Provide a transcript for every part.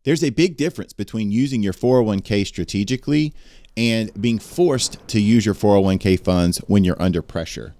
There's a big difference between using your 401k strategically and being forced to use your 401k funds when you're under pressure.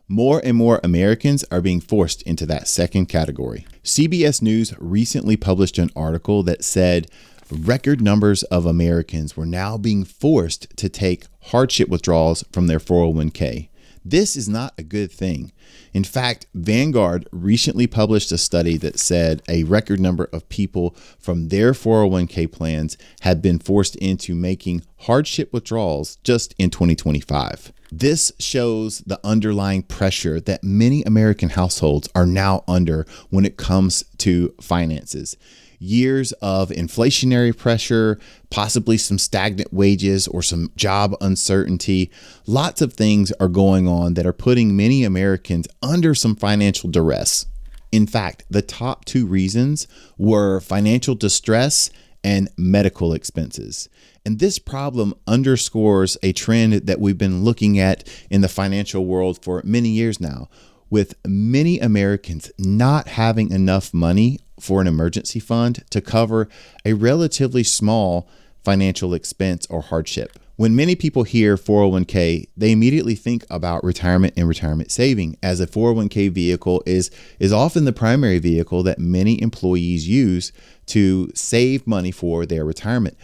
More and more Americans are being forced into that second category. CBS News recently published an article that said record numbers of Americans were now being forced to take hardship withdrawals from their 401k. This is not a good thing. In fact, Vanguard recently published a study that said a record number of people from their 401k plans had been forced into making hardship withdrawals just in 2025. This shows the underlying pressure that many American households are now under when it comes to finances. Years of inflationary pressure, possibly some stagnant wages or some job uncertainty. Lots of things are going on that are putting many Americans under some financial duress. In fact, the top two reasons were financial distress and medical expenses. And this problem underscores a trend that we've been looking at in the financial world for many years now, with many Americans not having enough money for an emergency fund to cover a relatively small financial expense or hardship. When many people hear 401k, they immediately think about retirement and retirement saving, as a 401k vehicle is often the primary vehicle that many employees use to save money for their retirement.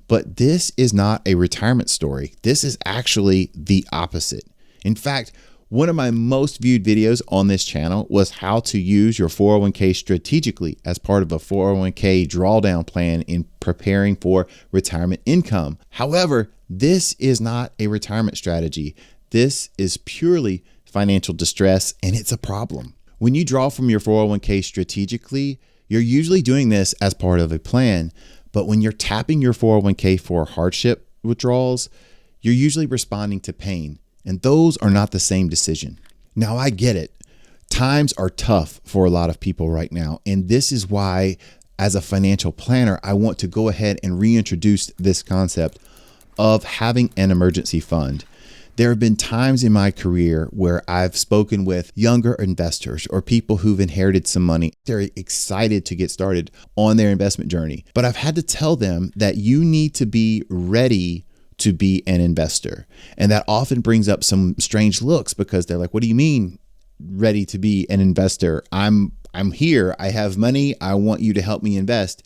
But this is not a retirement story. This is actually the opposite. In fact, one of my most viewed videos on this channel was how to use your 401k strategically as part of a 401k drawdown plan in preparing for retirement income. However, this is not a retirement strategy. This is purely financial distress, and it's a problem. When you draw from your 401k strategically, you're usually doing this as part of a plan. But when you're tapping your 401k for hardship withdrawals, you're usually responding to pain. And those are not the same decision. Now, I get it. Times are tough for a lot of people right now. And this is why, as a financial planner, I want to go ahead and reintroduce this concept of having an emergency fund. There have been times in my career where I've spoken with younger investors or people who've inherited some money. They're excited to get started on their investment journey. But I've had to tell them that you need to be ready to be an investor. And that often brings up some strange looks because they're like, what do you mean ready to be an investor? I'm here. I have money. I want you to help me invest.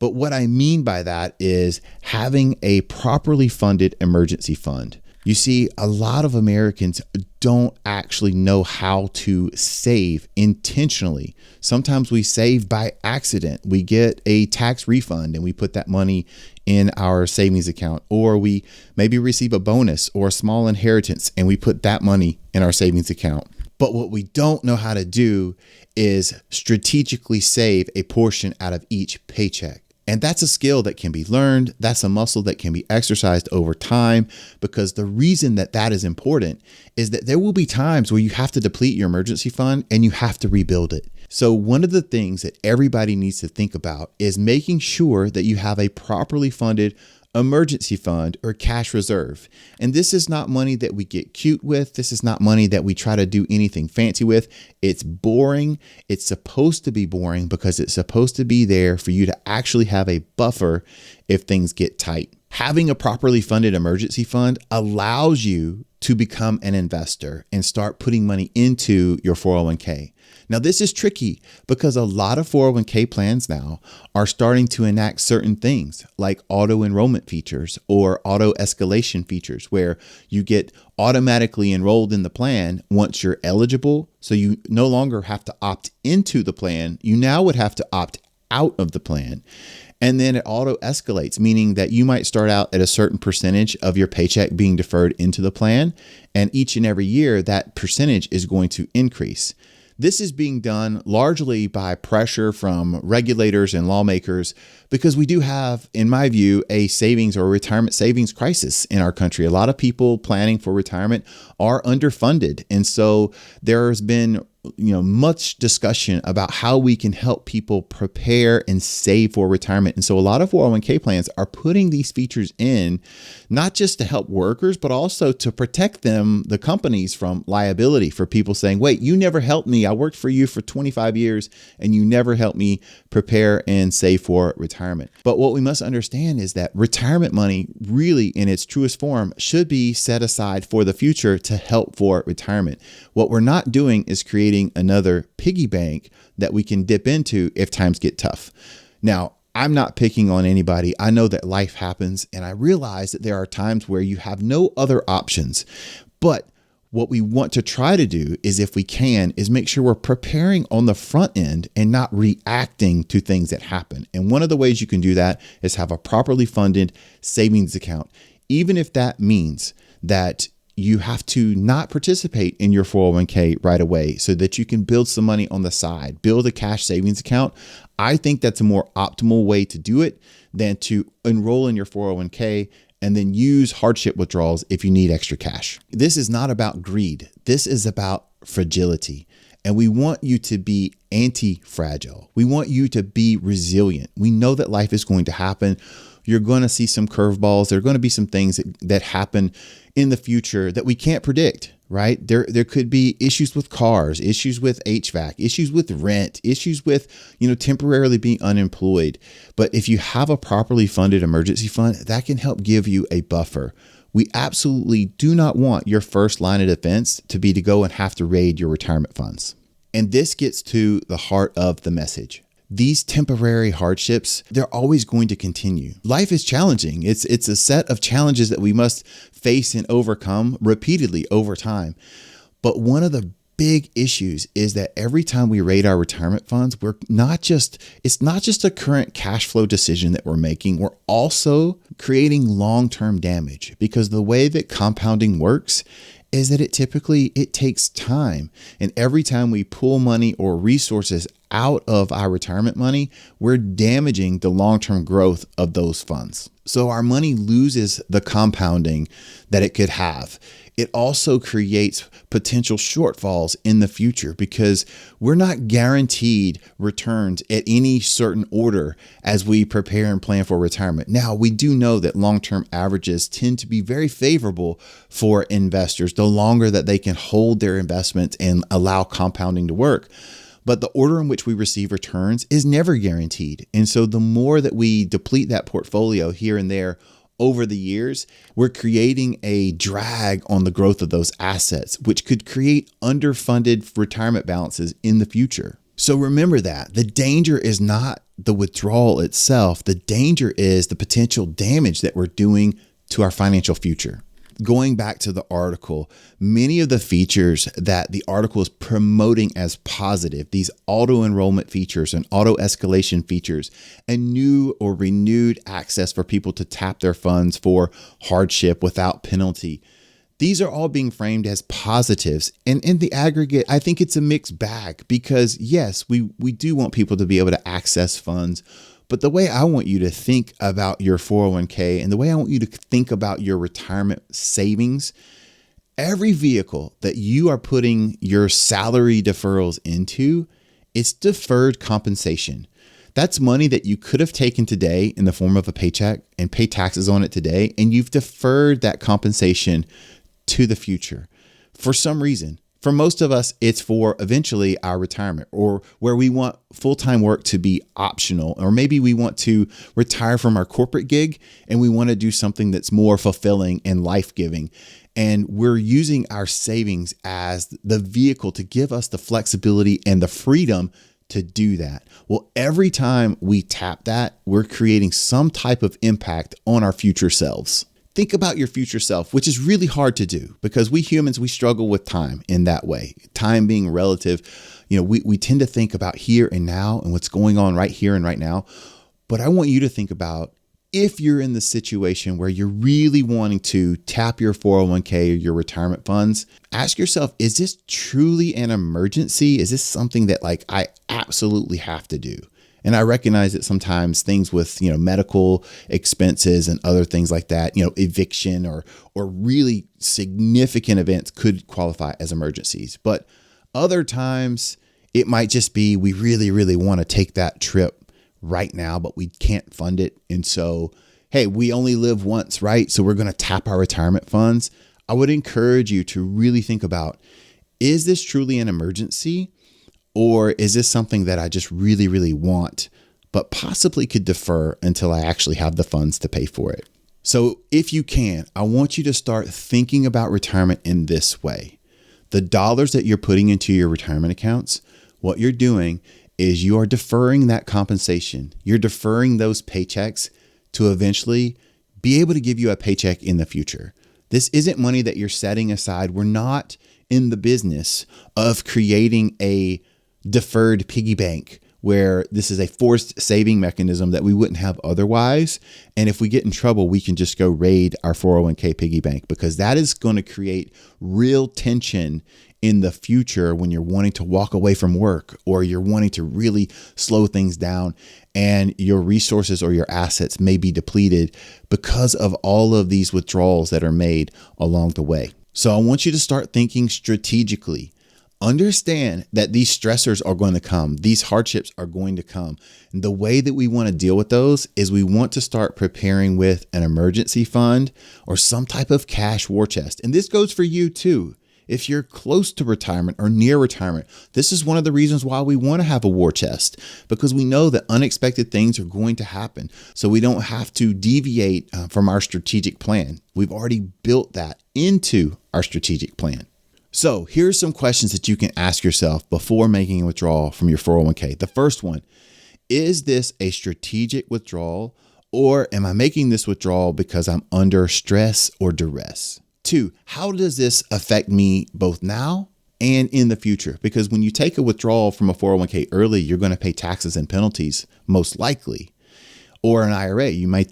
But what I mean by that is having a properly funded emergency fund. You see, a lot of Americans don't actually know how to save intentionally. Sometimes we save by accident. We get a tax refund and we put that money in our savings account, or we maybe receive a bonus or a small inheritance and we put that money in our savings account. But what we don't know how to do is strategically save a portion out of each paycheck. And that's a skill that can be learned. That's a muscle that can be exercised over time, because the reason that that is important is that there will be times where you have to deplete your emergency fund and you have to rebuild it. So one of the things that everybody needs to think about is making sure that you have a properly funded emergency fund or cash reserve. And this is not money that we get cute with. This is not money that we try to do anything fancy with. It's boring. It's supposed to be boring because it's supposed to be there for you to actually have a buffer if things get tight. Having a properly funded emergency fund allows you to become an investor and start putting money into your 401k. Now, this is tricky because a lot of 401k plans now are starting to enact certain things like auto enrollment features or auto escalation features, where you get automatically enrolled in the plan once you're eligible. So you no longer have to opt into the plan. You now would have to opt out of the plan. And then it auto escalates, meaning that you might start out at a certain percentage of your paycheck being deferred into the plan. And each and every year, that percentage is going to increase. This is being done largely by pressure from regulators and lawmakers, because we do have, in my view, a savings or retirement savings crisis in our country. A lot of people planning for retirement are underfunded. And so there has been much discussion about how we can help people prepare and save for retirement. And so a lot of 401k plans are putting these features in, not just to help workers, but also to protect the companies from liability for people saying, wait, you never helped me. I worked for you for 25 years and you never helped me prepare and save for retirement. But what we must understand is that retirement money really in its truest form should be set aside for the future to help for retirement. What we're not doing is creating another piggy bank that we can dip into if times get tough. Now, I'm not picking on anybody. I know that life happens, and I realize that there are times where you have no other options. But what we want to try to do is, if we can, is make sure we're preparing on the front end and not reacting to things that happen. And one of the ways you can do that is have a properly funded savings account, even if that means that you have to not participate in your 401k right away so that you can build some money on the side, build a cash savings account. I think that's a more optimal way to do it than to enroll in your 401k and then use hardship withdrawals if you need extra cash. This is not about greed. This is about fragility. And we want you to be anti-fragile. We want you to be resilient. We know that life is going to happen. You're going to see some curveballs. There are going to be some things that happen in the future that we can't predict, right? There could be issues with cars, issues with HVAC, issues with rent, issues with, temporarily being unemployed. But if you have a properly funded emergency fund, that can help give you a buffer. We absolutely do not want your first line of defense to be to go and have to raid your retirement funds. And this gets to the heart of the message. These temporary hardships, they're always going to continue. Life is challenging. It's a set of challenges that we must face and overcome repeatedly over time. But one of the big issues is that every time we raid our retirement funds, it's not just a current cash flow decision that we're making. We're also creating long-term damage, because the way that compounding works is that it takes time. And every time we pull money or resources out of our retirement money, we're damaging the long-term growth of those funds. So our money loses the compounding that it could have. It also creates potential shortfalls in the future because we're not guaranteed returns at any certain order as we prepare and plan for retirement. Now, we do know that long-term averages tend to be very favorable for investors the longer that they can hold their investments and allow compounding to work. But the order in which we receive returns is never guaranteed. And so the more that we deplete that portfolio here and there over the years, we're creating a drag on the growth of those assets, which could create underfunded retirement balances in the future. So remember that the danger is not the withdrawal itself. The danger is the potential damage that we're doing to our financial future. Going back to the article, many of the features that the article is promoting as positive, these auto enrollment features and auto escalation features, and new or renewed access for people to tap their funds for hardship without penalty. These are all being framed as positives. And in the aggregate, I think it's a mixed bag because yes, we do want people to be able to access funds. But the way I want you to think about your 401k and the way I want you to think about your retirement savings, every vehicle that you are putting your salary deferrals into, it's deferred compensation. That's money that you could have taken today in the form of a paycheck and pay taxes on it today, and you've deferred that compensation to the future for some reason. For most of us, it's for eventually our retirement or where we want full-time work to be optional, or maybe we want to retire from our corporate gig and we want to do something that's more fulfilling and life-giving. And we're using our savings as the vehicle to give us the flexibility and the freedom to do that. Well, every time we tap that, we're creating some type of impact on our future selves. Think about your future self, which is really hard to do because we humans, we struggle with time in that way. Time being relative, we tend to think about here and now and what's going on right here and right now. But I want you to think about if you're in the situation where you're really wanting to tap your 401k or your retirement funds, ask yourself, is this truly an emergency? Is this something that I absolutely have to do? And I recognize that sometimes things with, medical expenses and other things like that, eviction or really significant events could qualify as emergencies. But Other times it might just be we really, really want to take that trip right now, but we can't fund it. And so, hey, we only live once, right? So we're going to tap our retirement funds. I would encourage you to really think about, is this truly an emergency? Or is this something that I just really, really want, but possibly could defer until I actually have the funds to pay for it? So if you can, I want you to start thinking about retirement in this way. The dollars that you're putting into your retirement accounts, what you're doing is you are deferring that compensation. You're deferring those paychecks to eventually be able to give you a paycheck in the future. This isn't money that you're setting aside. We're not in the business of creating a deferred piggy bank where this is a forced saving mechanism that we wouldn't have otherwise. And if we get in trouble, we can just go raid our 401k piggy bank, because that is going to create real tension in the future when you're wanting to walk away from work, or you're wanting to really slow things down and your resources or your assets may be depleted because of all of these withdrawals that are made along the way. So I want you to start thinking strategically. Understand that these stressors are going to come. These hardships are going to come. And the way that we want to deal with those is we want to start preparing with an emergency fund or some type of cash war chest. And this goes for you too. If you're close to retirement or near retirement, this is one of the reasons why we want to have a war chest, because we know that unexpected things are going to happen. So we don't have to deviate from our strategic plan. We've already built that into our strategic plan. So here's some questions that you can ask yourself before making a withdrawal from your 401k. The first one, is this a strategic withdrawal, or am I making this withdrawal because I'm under stress or duress? 2, how does this affect me both now and in the future? Because when you take a withdrawal from a 401k early, you're going to pay taxes and penalties, most likely. Or an IRA, you may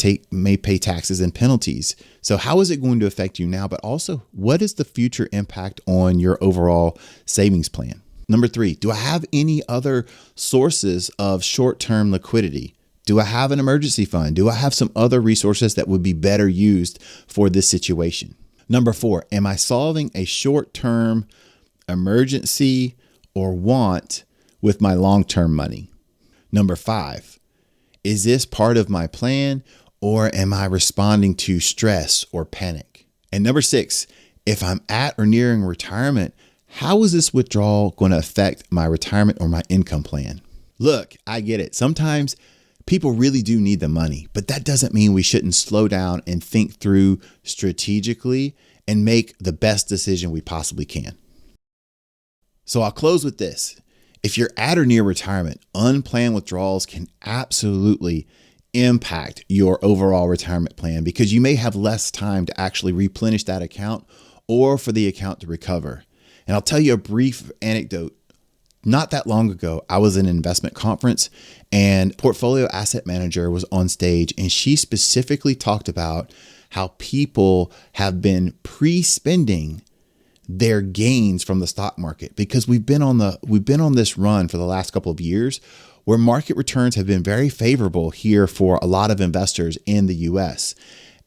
pay taxes and penalties. So how is it going to affect you now? But also, what is the future impact on your overall savings plan? Number 3, do I have any other sources of short-term liquidity? Do I have an emergency fund? Do I have some other resources that would be better used for this situation? Number 4, am I solving a short-term emergency or want with my long-term money? Number 5, is this part of my plan, or am I responding to stress or panic? And number 6, if I'm at or nearing retirement, how is this withdrawal going to affect my retirement or my income plan? Look, I get it. Sometimes people really do need the money, but that doesn't mean we shouldn't slow down and think through strategically and make the best decision we possibly can. So I'll close with this. If you're at or near retirement, unplanned withdrawals can absolutely impact your overall retirement plan, because you may have less time to actually replenish that account or for the account to recover. And I'll tell you a brief anecdote. Not that long ago, I was in an investment conference and portfolio asset manager was on stage, and she specifically talked about how people have been pre-spending their gains from the stock market, because we've been on this run for the last couple of years where market returns have been very favorable here for a lot of investors in the US.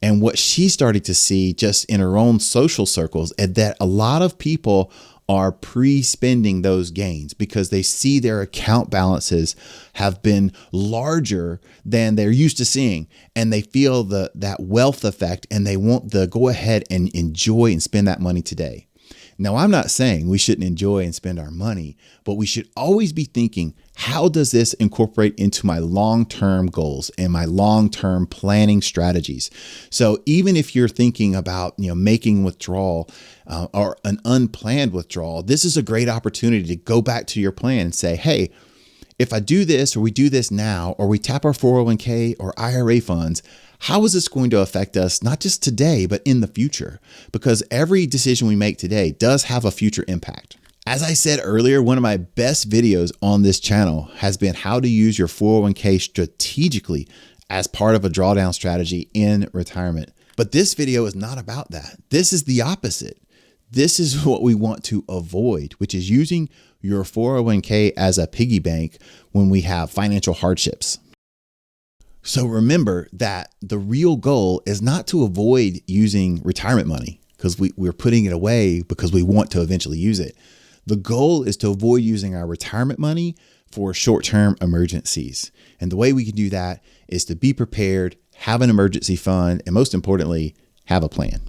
And what she started to see just in her own social circles is that a lot of people are pre-spending those gains because they see their account balances have been larger than they're used to seeing, and they feel that wealth effect, and they want to go ahead and enjoy and spend that money today. Now, I'm not saying we shouldn't enjoy and spend our money, but we should always be thinking, how does this incorporate into my long-term goals and my long-term planning strategies? So even if you're thinking about, making withdrawal or an unplanned withdrawal, this is a great opportunity to go back to your plan and say, hey, if I do this, or we do this now, or we tap our 401k or IRA funds, how is this going to affect us, not just today, but in the future? Because every decision we make today does have a future impact. As I said earlier, one of my best videos on this channel has been how to use your 401k strategically as part of a drawdown strategy in retirement. But this video is not about that. This is the opposite. This is what we want to avoid, which is using your 401k as a piggy bank when we have financial hardships. So remember that the real goal is not to avoid using retirement money because we're putting it away because we want to eventually use it. The goal is to avoid using our retirement money for short-term emergencies. And the way we can do that is to be prepared, have an emergency fund, and most importantly, have a plan.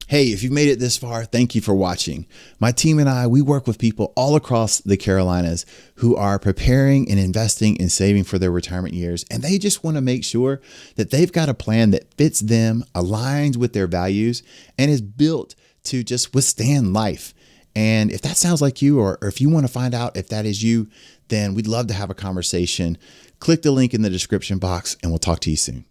Hey, if you've made it this far, thank you for watching. My team and I, we work with people all across the Carolinas who are preparing and investing and saving for their retirement years. And they just want to make sure that they've got a plan that fits them, aligns with their values, and is built to just withstand life. And if that sounds like you, or if you want to find out if that is you, then we'd love to have a conversation. Click the link in the description box and we'll talk to you soon.